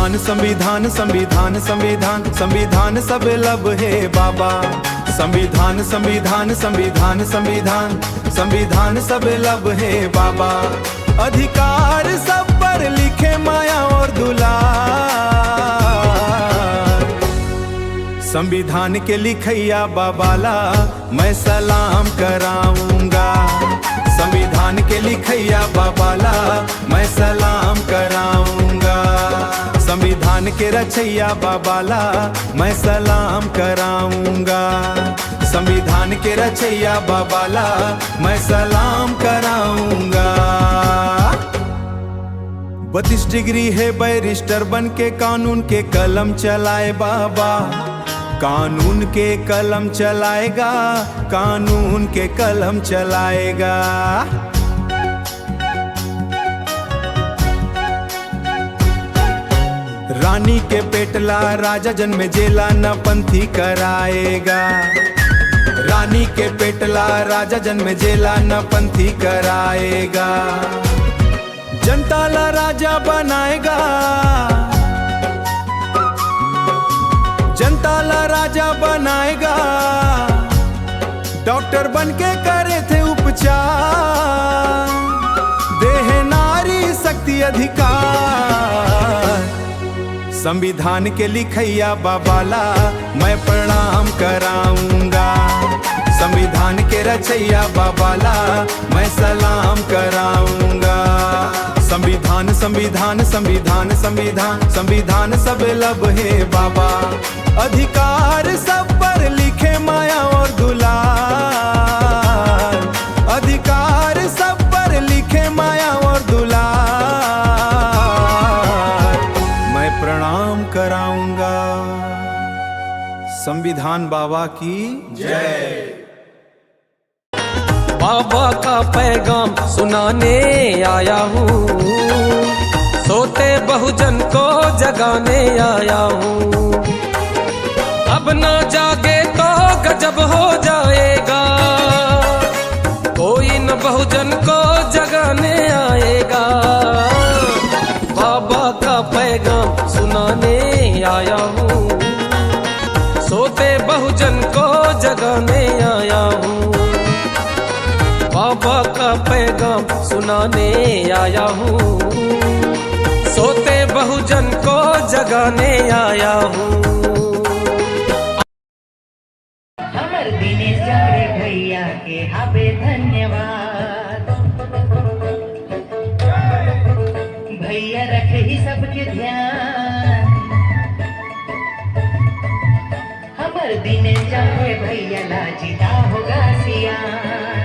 संविधान संविधान संविधान संविधान संविधान सब लब है बाबा। संविधान संविधान संविधान संविधान संविधान सब लब है बाबा। अधिकार सब पर लिखे माया और दुलार। संविधान के लिखैया बाबाला मैं सलाम कराऊंगा। संविधान के लिखैया बाबाला मैं सलाम कराऊंगा। संविधान के रचैया बाबाला मैं सलाम कराऊंगा। संविधान के रचैया बाबाला मैं सलाम कराऊंगा। 32 डिग्री है बैरिस्टर बन के कानून के कलम चलाए बाबा। कानून के कलम चलाएगा, कानून के कलम चलाएगा। रानी के पेटला राजा जन में जेला न पंथी कराएगा। रानी के पेटला राजा जन में जेला न पंथी कराएगा। जनता ला राजा बनाएगा। जनता ला राजा बनाएगा। डॉक्टर बन के करे थे उपचार। देह नारी शक्ति अधिकार। संविधान के लिखैया बाबाला मैं प्रणाम कराऊंगा। संविधान के रचैया बाबाला मैं सलाम कराऊंगा। संविधान संविधान संविधान संविधान संविधान सब लब है बाबा। अधिकार सब पर लिखे माया और दुलार। अधिकार सब पर लिखे माया और दुलार। मैं प्रणाम कराऊंगा। संविधान बाबा की जय। बाबा का पैगाम सुनाने आया हूँ। सोते बहुजन को जगाने आया हूँ। अब ना जागे तो गजब हो जाएगा। कोई न बहुजन को जगाने आएगा। बाबा का पैगाम सुनाने आया हूँ। सोते बहुजन को जगाने आया हूँ। बाबा का पैगाम सुनाने आया हूँ। सोते बहुजन को जगाने आया हूँ। हमर दिनेश जागरे भैया के हाबे धन्यवाद। भैया रखे ही सबके ध्यान। हमर दिनेश जागरे भैया ला जीता होगा सियान।